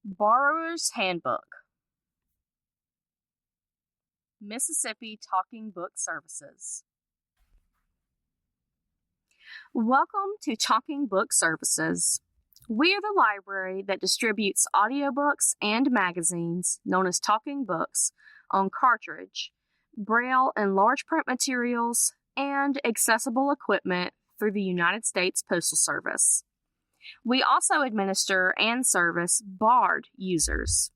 Borrowers Handbook, Mississippi Talking Book Services. Welcome to Talking Book Services. We are the library that distributes audiobooks and magazines known as talking books on cartridge, braille and large print materials, and accessible equipment through the United States Postal Service. We also administer and service BARD users.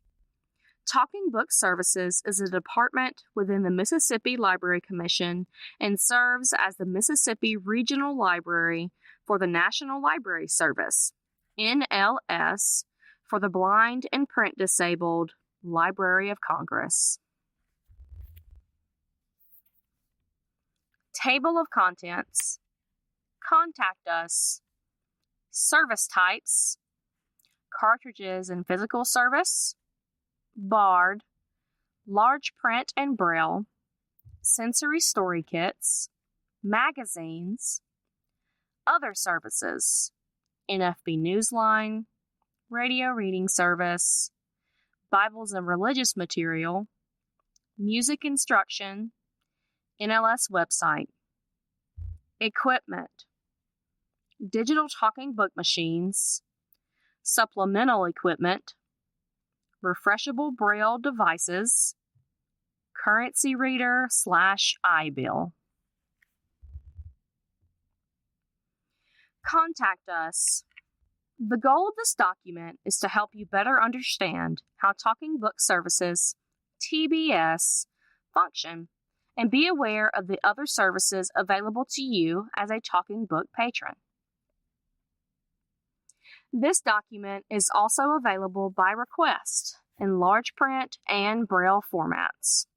Talking Book Services is a department within the Mississippi Library Commission and serves as the Mississippi Regional Library for the National Library Service, NLS, for the Blind and Print Disabled Library of Congress. Table of Contents. Contact us. Service types: cartridges and physical service, BARD, large print and braille, sensory story kits, magazines, other services, NFB Newsline, radio reading service, Bibles and religious material, music instruction, NLS website. Equipment: digital talking book machines, supplemental equipment, refreshable braille devices, currency reader / iBill. Contact us. The goal of this document is to help you better understand how Talking Book Services, TBS, function and be aware of the other services available to you as a talking book patron. This document is also available by request in large print and braille formats.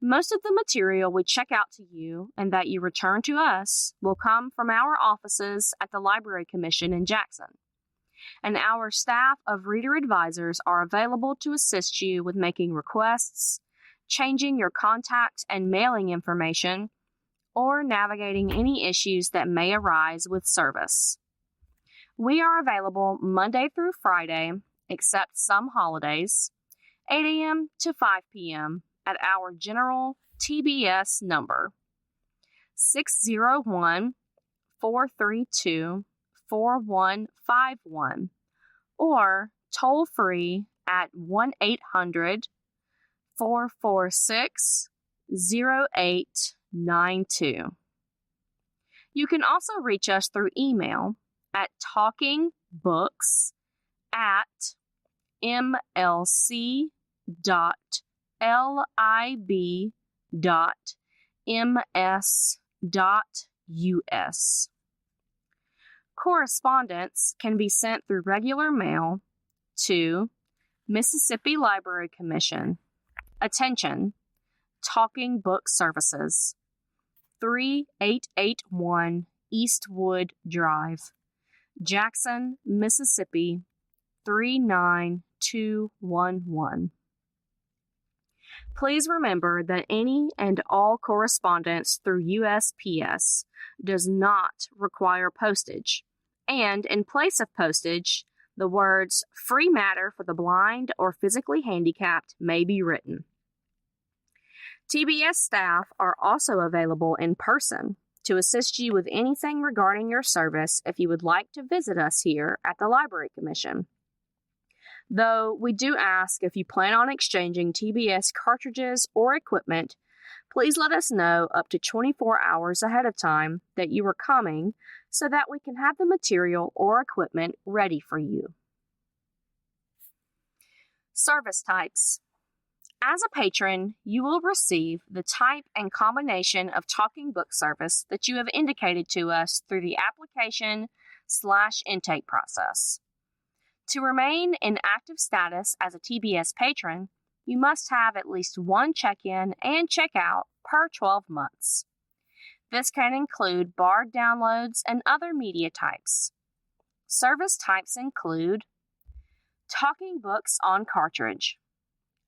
Most of the material we check out to you and that you return to us will come from our offices at the Library Commission in Jackson, and our staff of reader advisors are available to assist you with making requests, changing your contact and mailing information, or navigating any issues that may arise with service. We are available Monday through Friday, except some holidays, 8 a.m. to 5 p.m. at our general TBS number, 601-432-4151, or toll free at 1-800-446-0892. You can also reach us through email at talkingbooks@mlc.lib.ms.us. Correspondence can be sent through regular mail to Mississippi Library Commission. Attention, Talking Book Services, 3881 Eastwood Drive, Jackson, Mississippi, 39211. Please remember that any and all correspondence through USPS does not require postage, and in place of postage, the words "free matter for the blind or physically handicapped" may be written. TBS staff are also available in person to assist you with anything regarding your service if you would like to visit us here at the Library Commission. Though we do ask if you plan on exchanging TBS cartridges or equipment, please let us know up to 24 hours ahead of time that you are coming so that we can have the material or equipment ready for you. Service types. As a patron, you will receive the type and combination of talking book service that you have indicated to us through the application/intake process. To remain in active status as a TBS patron, you must have at least one check-in and check-out per 12 months. This can include BARD downloads and other media types. Service types include talking books on cartridge.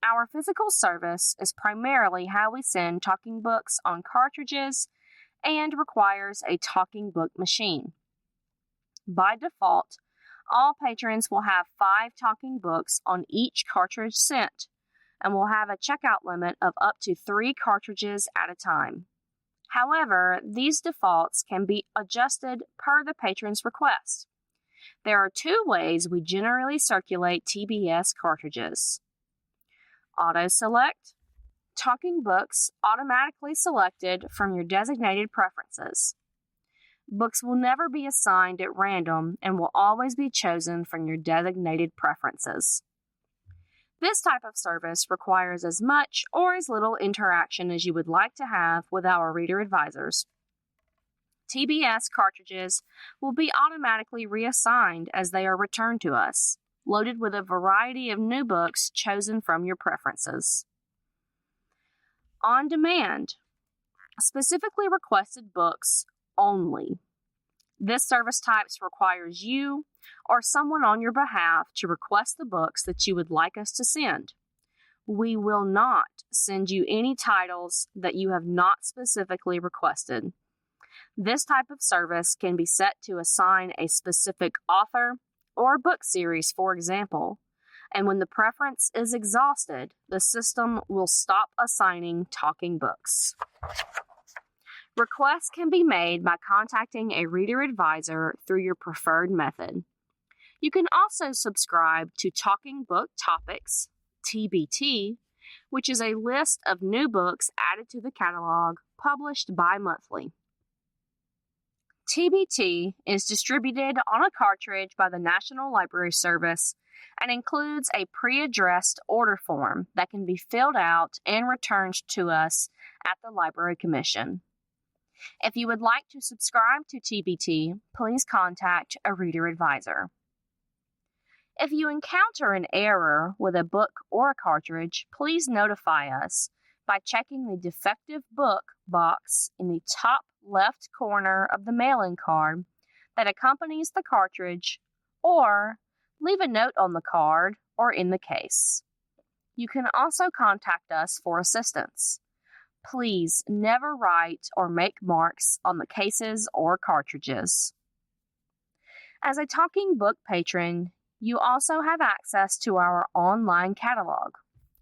Our physical service is primarily how we send talking books on cartridges and requires a talking book machine. By default, All patrons will have 5 talking books on each cartridge sent, and will have a checkout limit of up to 3 cartridges at a time. However, these defaults can be adjusted per the patron's request. There are 2 ways we generally circulate TBS cartridges. Auto-select. Talking books automatically selected from your designated preferences. Books will never be assigned at random and will always be chosen from your designated preferences. This type of service requires as much or as little interaction as you would like to have with our reader advisors. TBS cartridges will be automatically reassigned as they are returned to us, loaded with a variety of new books chosen from your preferences. On demand, specifically requested books only. This service type requires you or someone on your behalf to request the books that you would like us to send. We will not send you any titles that you have not specifically requested. This type of service can be set to assign a specific author or book series, for example, and when the preference is exhausted, the system will stop assigning talking books. Requests can be made by contacting a reader advisor through your preferred method. You can also subscribe to Talking Book Topics, TBT, which is a list of new books added to the catalog, published bi-monthly. TBT is distributed on a cartridge by the National Library Service and includes a pre-addressed order form that can be filled out and returned to us at the Library Commission. If you would like to subscribe to TBT, please contact a reader advisor. If you encounter an error with a book or a cartridge, please notify us by checking the defective book box in the top left corner of the mailing card that accompanies the cartridge, or leave a note on the card or in the case. You can also contact us for assistance. Please never write or make marks on the cases or cartridges. As a Talking Book patron, you also have access to our online catalog,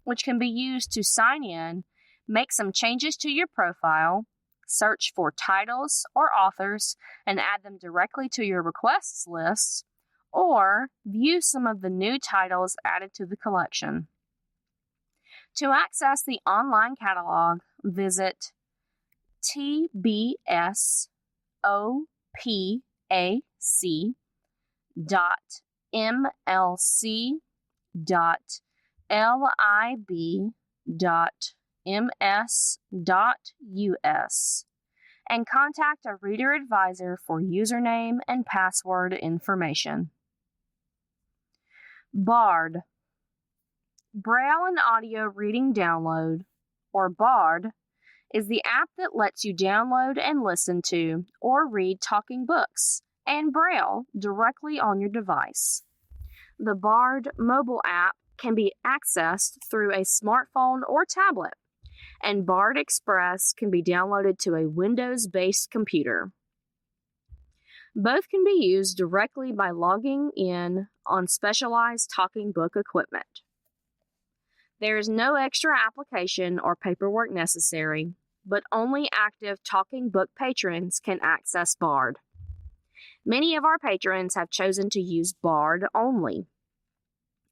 which can be used to sign in, make some changes to your profile, search for titles or authors and add them directly to your requests list, or view some of the new titles added to the collection. To access the online catalog, visit tbs.opac.mlc.ms.us and contact a reader advisor for username and password information. BARD, Braille and Audio Reading Download, or BARD, is the app that lets you download and listen to or read talking books and Braille directly on your device. The BARD mobile app can be accessed through a smartphone or tablet, and BARD Express can be downloaded to a Windows-based computer. Both can be used directly by logging in on specialized talking book equipment. There is no extra application or paperwork necessary, but only active talking book patrons can access BARD. Many of our patrons have chosen to use BARD only.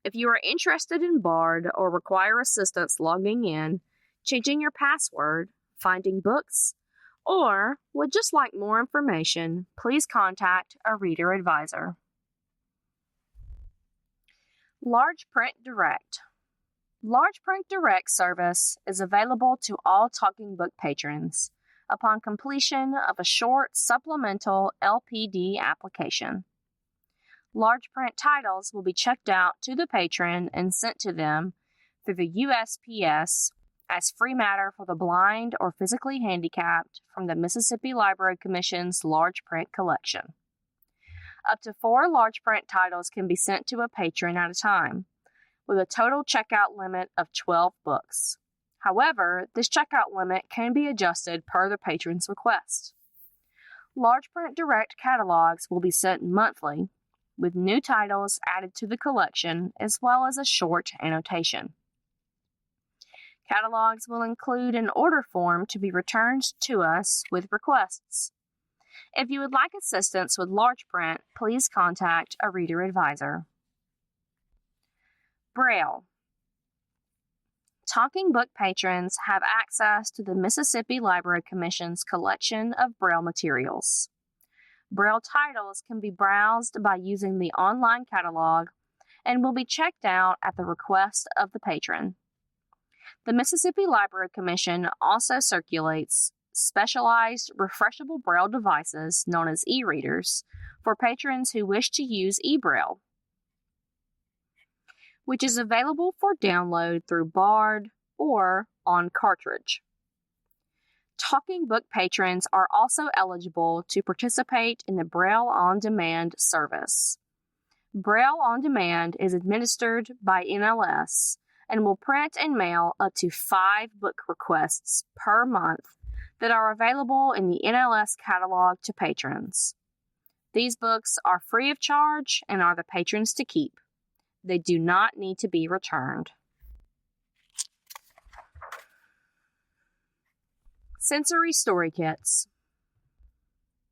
If you are interested in BARD or require assistance logging in, changing your password, finding books, or would just like more information, please contact a reader advisor. Large Print Direct. Large Print Direct service is available to all Talking Book patrons upon completion of a short supplemental LPD application. Large print titles will be checked out to the patron and sent to them through the USPS as free matter for the blind or physically handicapped from the Mississippi Library Commission's large print collection. Up to 4 large print titles can be sent to a patron at a time, with a total checkout limit of 12 books. However, this checkout limit can be adjusted per the patron's request. Large Print Direct catalogs will be sent monthly, with new titles added to the collection as well as a short annotation. Catalogs will include an order form to be returned to us with requests. If you would like assistance with large print, please contact a reader advisor. Braille. Talking Book patrons have access to the Mississippi Library Commission's collection of Braille materials. Braille titles can be browsed by using the online catalog and will be checked out at the request of the patron. The Mississippi Library Commission also circulates specialized refreshable Braille devices known as e-readers for patrons who wish to use eBraille, which is available for download through Bard or on cartridge. Talking Book patrons are also eligible to participate in the Braille On Demand service. Braille On Demand is administered by NLS and will print and mail up to 5 book requests per month that are available in the NLS catalog to patrons. These books are free of charge and are the patrons to keep. They do not need to be returned. Sensory Story Kits.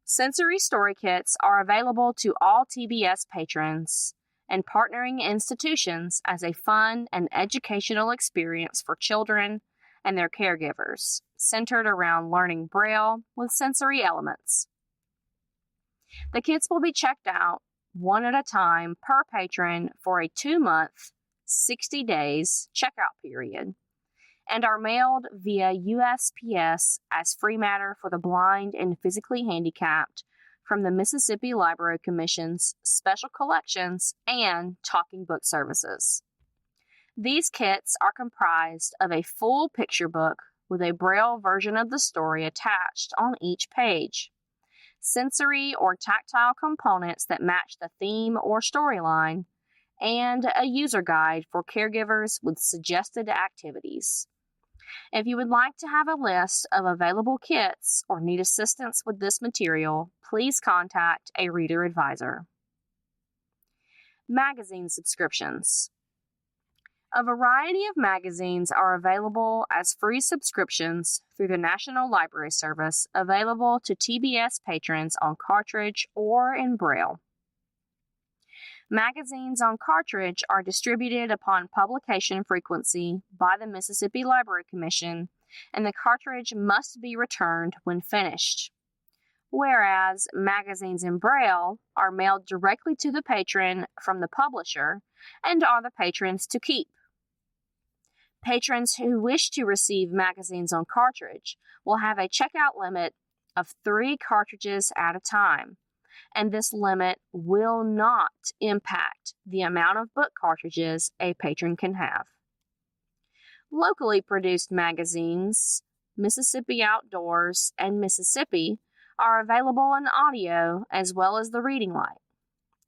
Sensory Story Kits are available to all TBS patrons and partnering institutions as a fun and educational experience for children and their caregivers, centered around learning Braille with sensory elements. The kits will be checked out one at a time per patron for a 2-month, 60 days checkout period, and are mailed via USPS as free matter for the blind and physically handicapped from the Mississippi Library Commission's Special Collections and Talking Book services. These kits are comprised of a full picture book with a Braille version of the story attached on each page, sensory or tactile components that match the theme or storyline, and a user guide for caregivers with suggested activities. If you would like to have a list of available kits or need assistance with this material, please contact a reader advisor. Magazine subscriptions. A variety of magazines are available as free subscriptions through the National Library Service, available to TBS patrons on cartridge or in Braille. Magazines on cartridge are distributed upon publication frequency by the Mississippi Library Commission, and the cartridge must be returned when finished. Whereas magazines in Braille are mailed directly to the patron from the publisher and are the patron's to keep. Patrons who wish to receive magazines on cartridge will have a checkout limit of 3 cartridges at a time, and this limit will not impact the amount of book cartridges a patron can have. Locally produced magazines, Mississippi Outdoors and Mississippi, are available in audio as well as the Reading Light,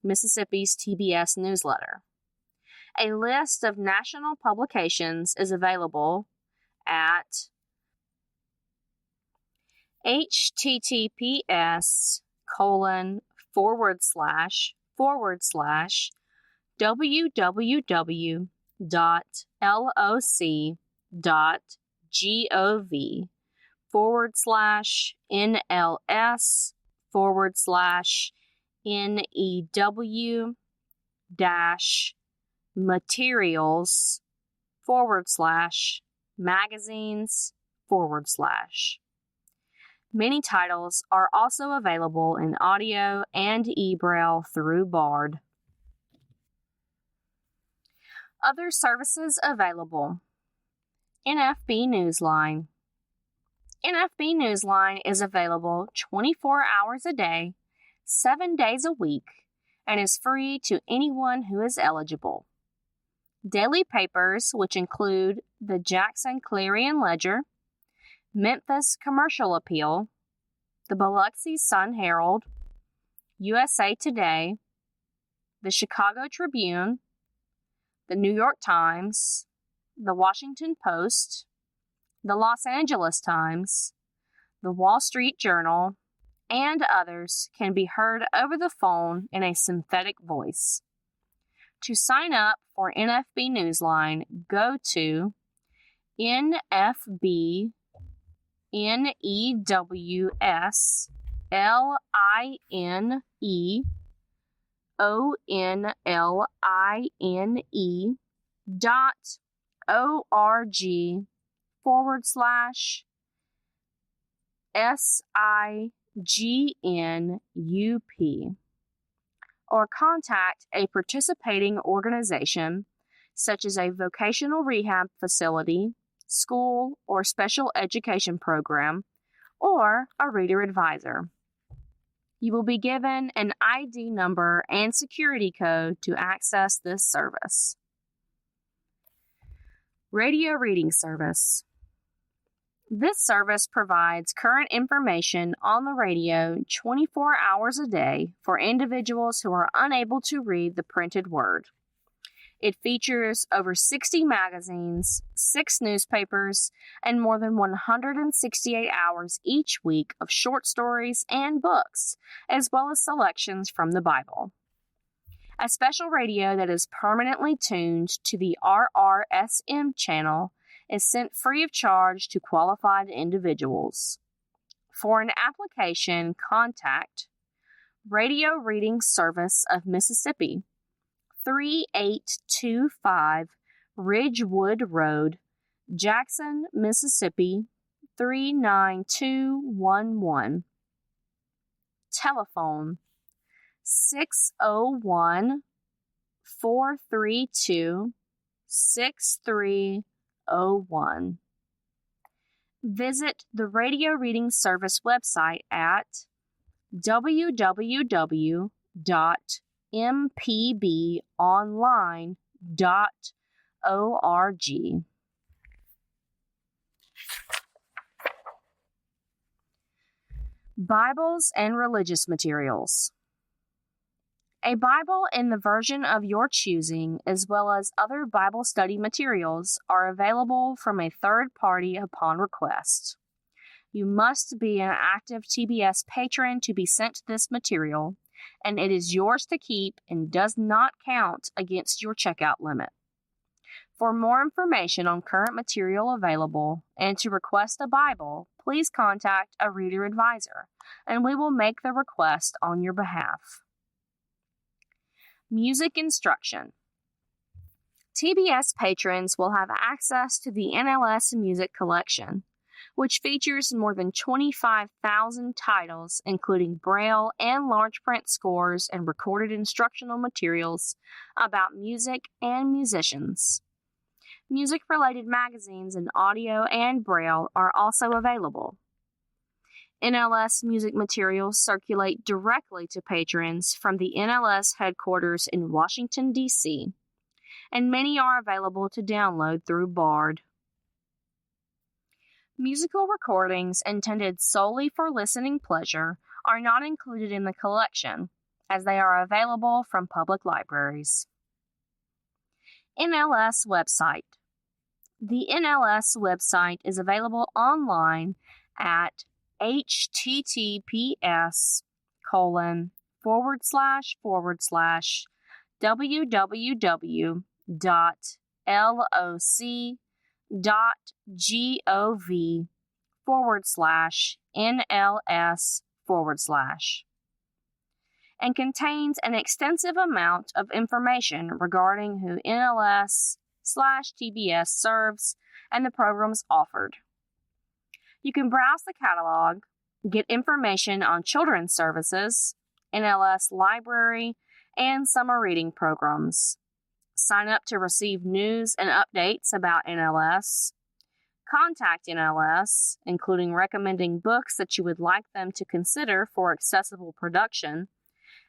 Mississippi's TBS newsletter. A list of national publications is available at https://www.loc.gov/new-materials/magazines/. Many titles are also available in audio and eBraille through Bard. Other services available. NFB Newsline. NFB Newsline is available 24 hours a day, 7 days a week, and is free to anyone who is eligible. Daily papers, which include the Jackson Clarion Ledger, Memphis Commercial Appeal, the Biloxi Sun-Herald, USA Today, the Chicago Tribune, the New York Times, the Washington Post, the Los Angeles Times, the Wall Street Journal, and others can be heard over the phone in a synthetic voice. To sign up for NFB Newsline, go to NFBNEWSIGNUP or contact a participating organization such as a vocational rehab facility, school, or special education program, or a reader advisor. You will be given an ID number and security code to access this service. Radio Reading Service. This service provides current information on the radio 24 hours a day for individuals who are unable to read the printed word. It features over 60 magazines, 6 newspapers, and more than 168 hours each week of short stories and books, as well as selections from the Bible. A special radio that is permanently tuned to the RRSM channel is sent free of charge to qualified individuals. For an application, contact Radio Reading Service of Mississippi, 3825 Ridgewood Road, Jackson, Mississippi, 39211. Telephone 601-432-6301. Visit the Radio Reading Service website at www.mpbonline.org. Bibles and religious materials. A Bible in the version of your choosing, as well as other Bible study materials, are available from a third party upon request. You must be an active TBS patron to be sent this material, and it is yours to keep and does not count against your checkout limit. For more information on current material available and to request a Bible, please contact a reader advisor, and we will make the request on your behalf. Music instruction. TBS patrons will have access to the NLS Music Collection, which features more than 25,000 titles, including Braille and large print scores and recorded instructional materials about music and musicians. Music-related magazines in audio and Braille are also available. NLS music materials circulate directly to patrons from the NLS headquarters in Washington, D.C., and many are available to download through Bard. Musical recordings intended solely for listening pleasure are not included in the collection, as they are available from public libraries. NLS website. The NLS website is available online at https://www.loc.gov/NLS/ and contains an extensive amount of information regarding who NLS/TBS serves and the programs offered. You can browse the catalog, get information on children's services, NLS library, and summer reading programs. Sign up to receive news and updates about NLS. Contact NLS, including recommending books that you would like them to consider for accessible production,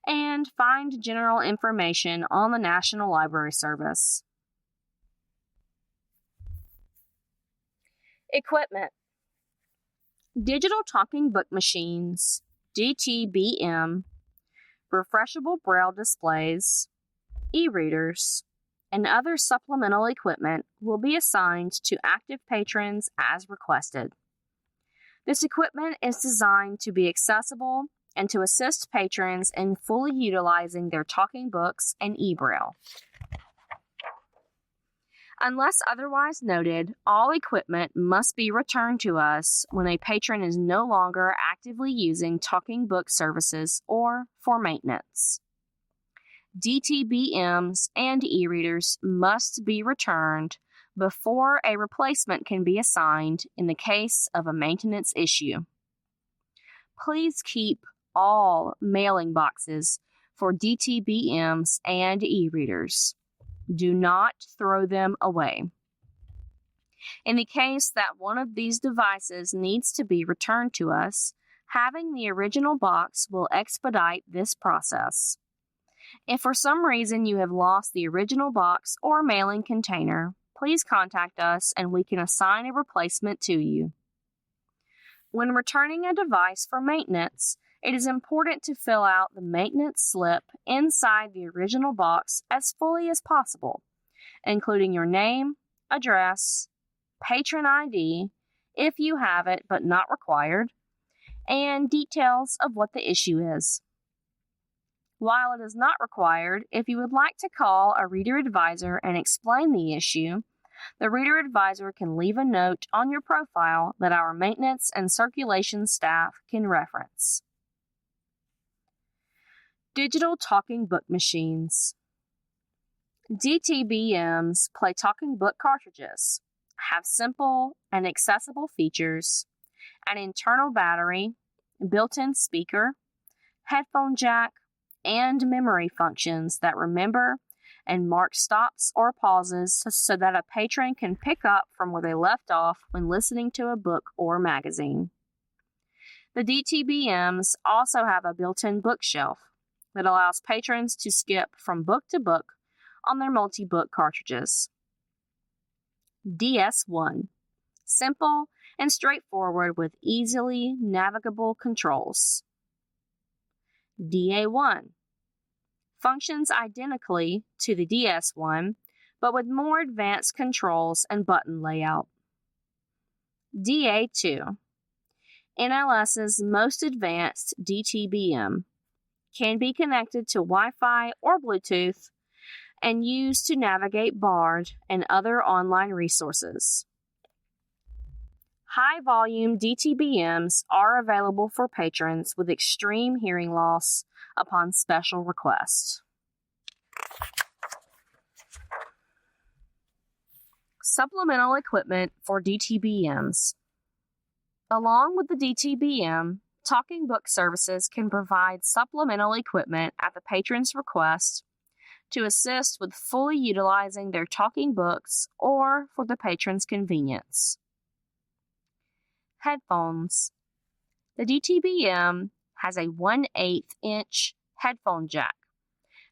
and find general information on the National Library Service. Equipment. Digital talking book machines, DTBM, refreshable Braille displays, e-readers, and other supplemental equipment will be assigned to active patrons as requested. This equipment is designed to be accessible and to assist patrons in fully utilizing their talking books and e-braille. Unless otherwise noted, all equipment must be returned to us when a patron is no longer actively using talking book services or for maintenance. DTBMs and e-readers must be returned before a replacement can be assigned in the case of a maintenance issue. Please keep all mailing boxes for DTBMs and e-readers. Do not throw them away. In the case that one of these devices needs to be returned to us, having the original box will expedite this process. If for some reason you have lost the original box or mailing container, please contact us and we can assign a replacement to you. When returning a device for maintenance, it is important to fill out the maintenance slip inside the original box as fully as possible, including your name, address, patron ID, if you have it but not required, and details of what the issue is. While it is not required, if you would like to call a reader advisor and explain the issue, the reader advisor can leave a note on your profile that our maintenance and circulation staff can reference. Digital talking book machines. DTBMs play talking book cartridges, have simple and accessible features, an internal battery, built-in speaker, headphone jack, and memory functions that remember and mark stops or pauses so that a patron can pick up from where they left off when listening to a book or magazine. The DTBMs also have a built-in bookshelf that allows patrons to skip from book to book on their multi-book cartridges. DS1. Simple and straightforward with easily navigable controls. DA1. Functions identically to the DS1, but with more advanced controls and button layout. DA2. NLS's most advanced DTBM. Can be connected to Wi-Fi or Bluetooth and used to navigate Bard and other online resources. High-volume DTBMs are available for patrons with extreme hearing loss upon special request. Supplemental equipment for DTBMs. Along with the DTBM, Talking Book Services can provide supplemental equipment at the patron's request to assist with fully utilizing their talking books or for the patron's convenience. Headphones. The DTBM has a 1/8-inch headphone jack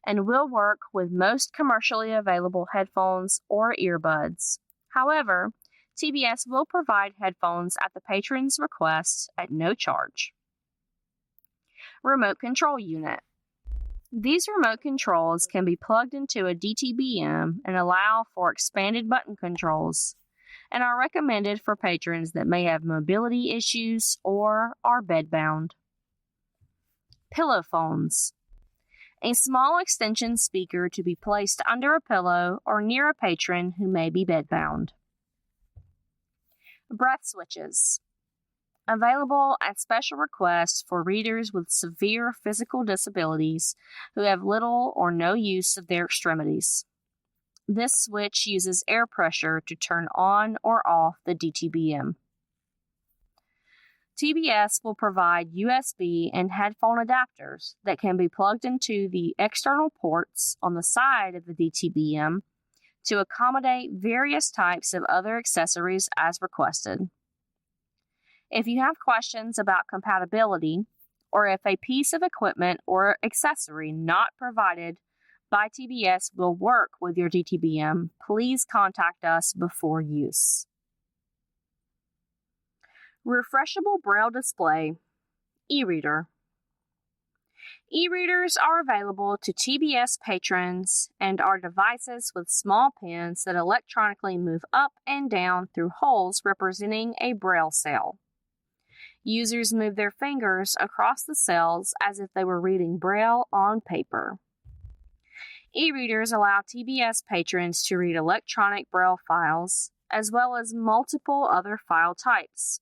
and will work with most commercially available headphones or earbuds. However, TBS will provide headphones at the patron's request at no charge. Remote control unit. These remote controls can be plugged into a DTBM and allow for expanded button controls and are recommended for patrons that may have mobility issues or are bedbound. Pillow phones. A small extension speaker to be placed under a pillow or near a patron who may be bedbound. Breath switches. Available at special request for readers with severe physical disabilities who have little or no use of their extremities. This switch uses air pressure to turn on or off the DTBM. TBS will provide USB and headphone adapters that can be plugged into the external ports on the side of the DTBM to accommodate various types of other accessories as requested. If you have questions about compatibility, or if a piece of equipment or accessory not provided by TBS will work with your DTBM, please contact us before use. Refreshable Braille Display, e-reader. E-readers are available to TBS patrons and are devices with small pens that electronically move up and down through holes representing a Braille cell. Users move their fingers across the cells as if they were reading Braille on paper. E-readers allow TBS patrons to read electronic Braille files, as well as multiple other file types.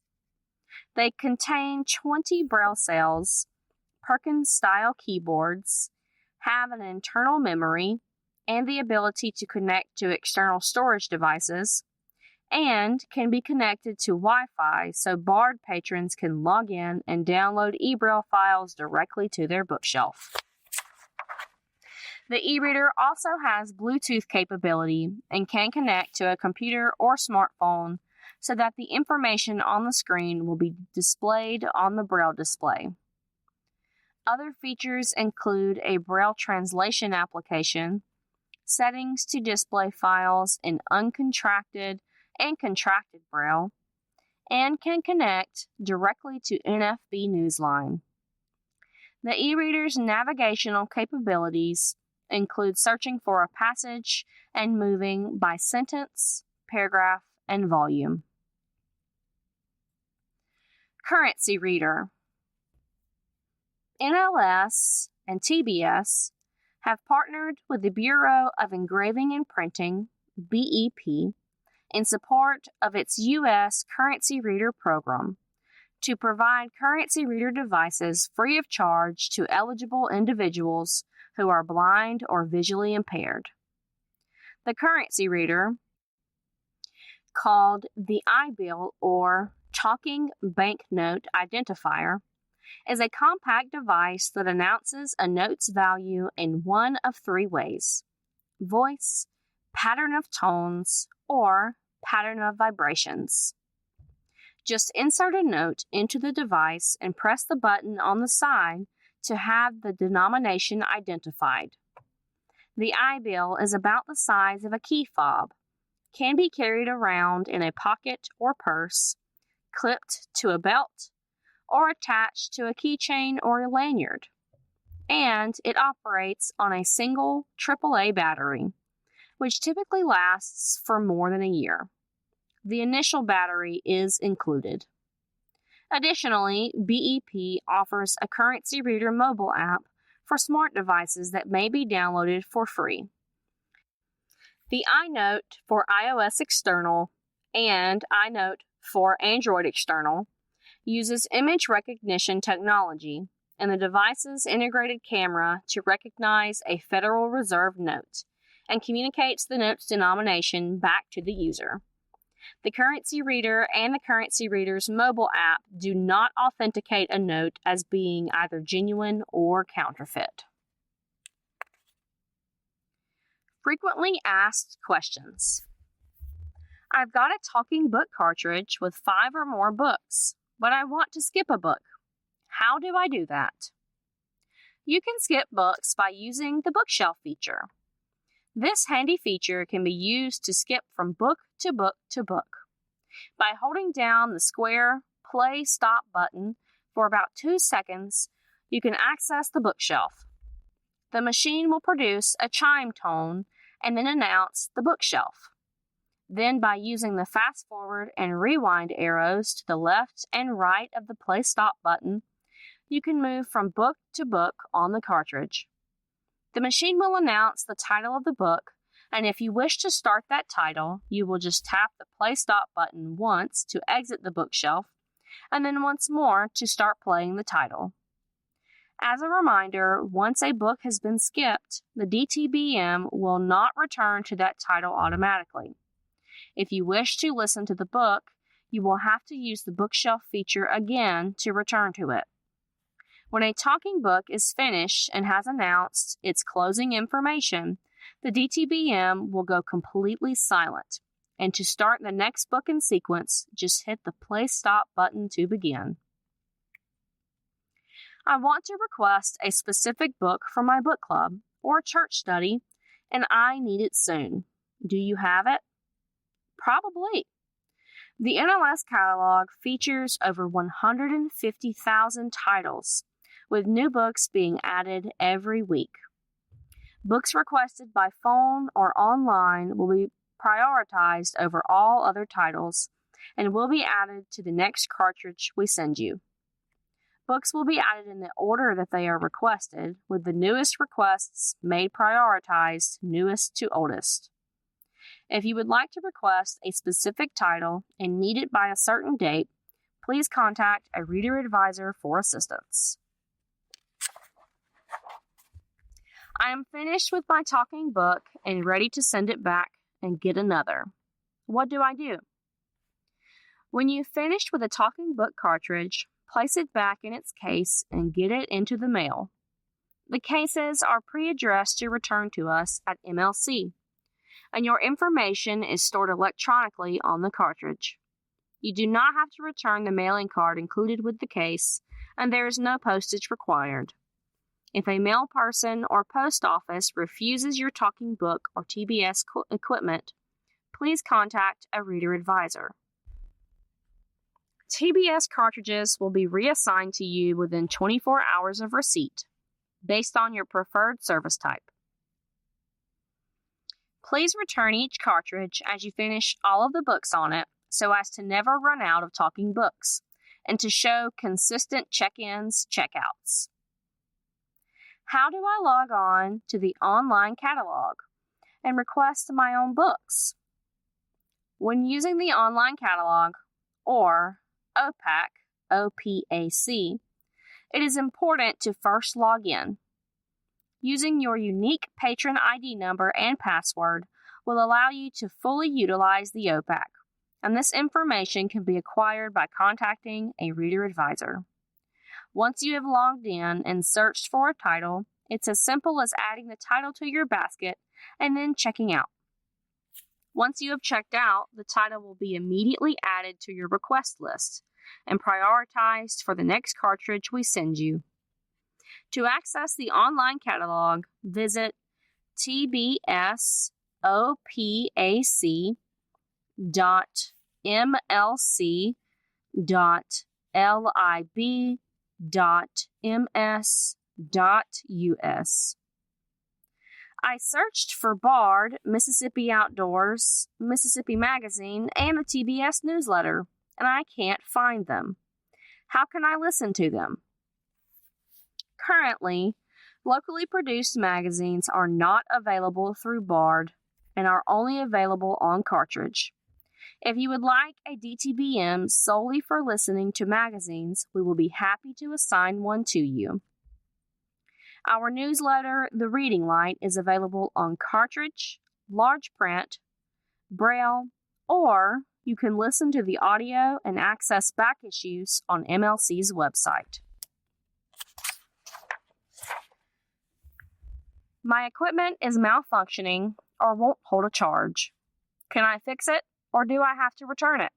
They contain 20 Braille cells, Perkins-style keyboards, have an internal memory, and the ability to connect to external storage devices, and can be connected to Wi-Fi so Bard patrons can log in and download e-Braille files directly to their bookshelf. The e-reader also has Bluetooth capability and can connect to a computer or smartphone so that the information on the screen will be displayed on the Braille display. Other features include a Braille translation application, settings to display files in uncontracted and contracted Braille, and can connect directly to NFB Newsline. The e-reader's navigational capabilities include searching for a passage and moving by sentence, paragraph, and volume. Currency Reader. NLS and TBS have partnered with the Bureau of Engraving and Printing, BEP, in support of its U.S. Currency Reader program to provide currency reader devices free of charge to eligible individuals who are blind or visually impaired. The currency reader, called the iBill or Talking Banknote Identifier, is a compact device that announces a note's value in one of three ways: voice, pattern of tones, or pattern of vibrations. Just insert a note into the device and press the button on the side to have the denomination identified. The iBill is about the size of a key fob, can be carried around in a pocket or purse, clipped to a belt, or attached to a keychain or a lanyard, and it operates on a single AAA battery, which typically lasts for more than a year. The initial battery is included. Additionally, BEP offers a currency reader mobile app for smart devices that may be downloaded for free. The iNote for iOS External and iNote for Android External uses image recognition technology and the device's integrated camera to recognize a Federal Reserve note and communicates the note's denomination back to the user. The currency reader and the currency reader's mobile app do not authenticate a note as being either genuine or counterfeit. Frequently asked questions. I've got a talking book cartridge with 5 or more books, but I want to skip a book. How do I do that? You can skip books by using the bookshelf feature. This handy feature can be used to skip from book to book to book. By holding down the square play stop button for about 2 seconds, you can access the bookshelf. The machine will produce a chime tone and then announce the bookshelf. Then by using the fast forward and rewind arrows to the left and right of the play stop button, you can move from book to book on the cartridge. The machine will announce the title of the book, and if you wish to start that title, you will just tap the play stop button once to exit the bookshelf, and then once more to start playing the title. As a reminder, once a book has been skipped, the DTBM will not return to that title automatically. If you wish to listen to the book, you will have to use the bookshelf feature again to return to it. When a talking book is finished and has announced its closing information, the DTBM will go completely silent, and to start the next book in sequence, just hit the play stop button to begin. I want to request a specific book for my book club or church study, and I need it soon. Do you have it? Probably. The NLS catalog features over 150,000 titles, with new books being added every week. Books requested by phone or online will be prioritized over all other titles and will be added to the next cartridge we send you. Books will be added in the order that they are requested, with the newest requests made prioritized, newest to oldest. If you would like to request a specific title and need it by a certain date, please contact a reader advisor for assistance. I am finished with my talking book and ready to send it back and get another. What do I do? When you've finished with a talking book cartridge, place it back in its case and get it into the mail. The cases are pre-addressed to return to us at MLC, and your information is stored electronically on the cartridge. You do not have to return the mailing card included with the case, and there is no postage required. If a mail person or post office refuses your talking book or TBS equipment, please contact a reader advisor. TBS cartridges will be reassigned to you within 24 hours of receipt, based on your preferred service type. Please return each cartridge as you finish all of the books on it so as to never run out of talking books and to show consistent check-ins, check-outs. How do I log on to the online catalog and request my own books? When using the online catalog, or OPAC, it is important to first log in. Using your unique patron ID number and password will allow you to fully utilize the OPAC, and this information can be acquired by contacting a reader advisor. Once you have logged in and searched for a title, it's as simple as adding the title to your basket and then checking out. Once you have checked out, the title will be immediately added to your request list and prioritized for the next cartridge we send you. To access the online catalog, visit tbsopac.mlc.lib.ms.us. I searched for Bard, Mississippi Outdoors, Mississippi Magazine, and the TBS newsletter, and I can't find them. How can I listen to them? Currently, locally produced magazines are not available through Bard and are only available on cartridge. If you would like a DTBM solely for listening to magazines, we will be happy to assign one to you. Our newsletter, The Reading Light, is available on cartridge, large print, braille, or you can listen to the audio and access back issues on MLC's website. My equipment is malfunctioning or won't hold a charge. Can I fix it, or do I have to return it?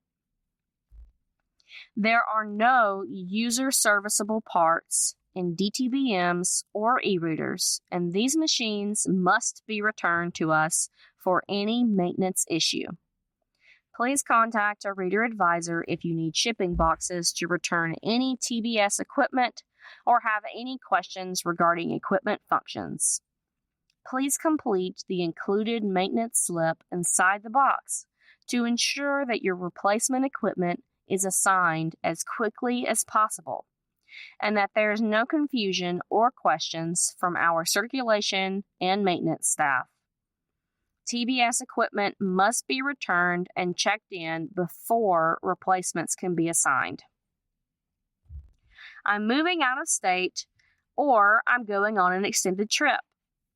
There are no user-serviceable parts in DTBMs or e-readers, and these machines must be returned to us for any maintenance issue. Please contact a reader advisor if you need shipping boxes to return any TBS equipment or have any questions regarding equipment functions. Please complete the included maintenance slip inside the box to ensure that your replacement equipment is assigned as quickly as possible, and that there is no confusion or questions from our circulation and maintenance staff. TBS equipment must be returned and checked in before replacements can be assigned. I'm moving out of state, or I'm going on an extended trip.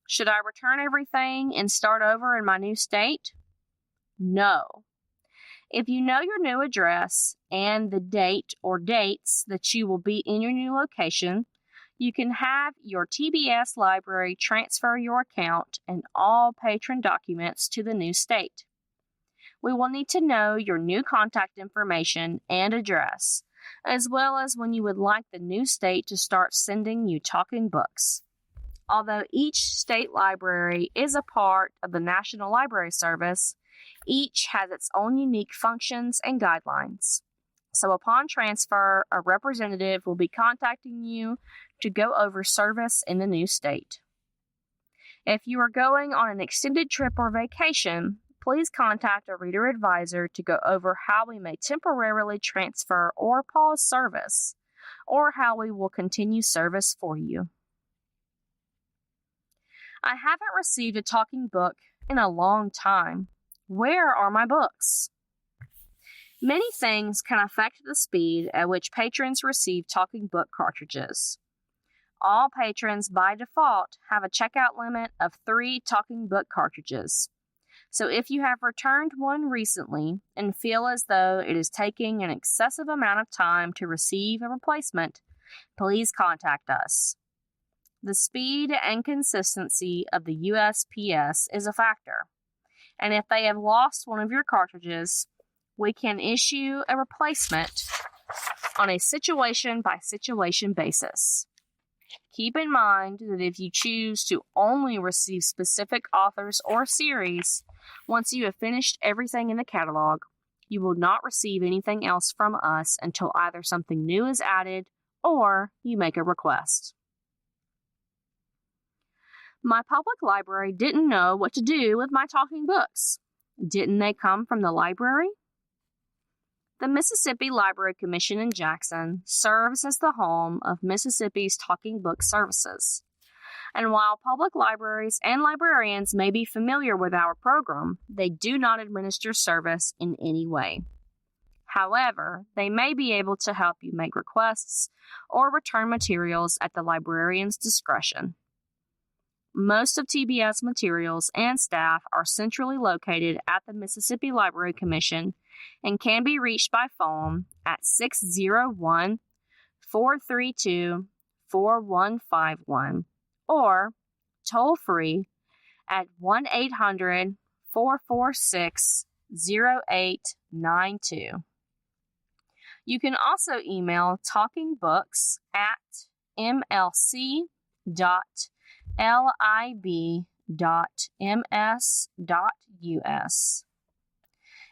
Should I return everything and start over in my new state? No. If you know your new address and the date or dates that you will be in your new location, you can have your TBS library transfer your account and all patron documents to the new state. We will need to know your new contact information and address, as well as when you would like the new state to start sending you talking books. Although each state library is a part of the National Library Service, each has its own unique functions and guidelines. So upon transfer, a representative will be contacting you to go over service in the new state. If you are going on an extended trip or vacation, please contact a reader advisor to go over how we may temporarily transfer or pause service, or how we will continue service for you. I haven't received a talking book in a long time. Where are my books? Many things can affect the speed at which patrons receive talking book cartridges. All patrons by default have a checkout limit of 3 talking book cartridges. So if you have returned one recently and feel as though it is taking an excessive amount of time to receive a replacement, please contact us. The speed and consistency of the USPS is a factor, and if they have lost one of your cartridges, we can issue a replacement on a situation-by-situation basis. Keep in mind that if you choose to only receive specific authors or series, once you have finished everything in the catalog, you will not receive anything else from us until either something new is added or you make a request. My public library didn't know what to do with my talking books. Didn't they come from the library? The Mississippi Library Commission in Jackson serves as the home of Mississippi's talking book services. And while public libraries and librarians may be familiar with our program, they do not administer service in any way. However, they may be able to help you make requests or return materials at the librarian's discretion. Most of TBS materials and staff are centrally located at the Mississippi Library Commission and can be reached by phone at 601-432-4151 or toll-free at 1-800-446-0892. You can also email talkingbooks@mlc.lib.ms.us.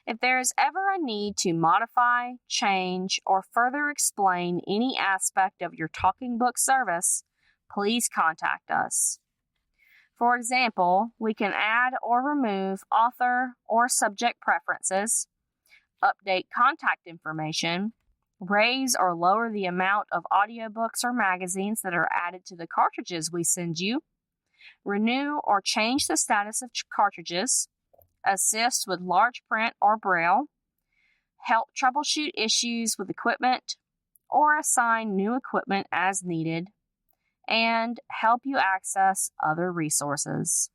If there is ever a need to modify, change, or further explain any aspect of your talking book service, please contact us. For example, we can add or remove author or subject preferences, update contact information, raise or lower the amount of audiobooks or magazines that are added to the cartridges we send you, renew or change the status of cartridges, assist with large print or braille, help troubleshoot issues with equipment, or assign new equipment as needed, and help you access other resources.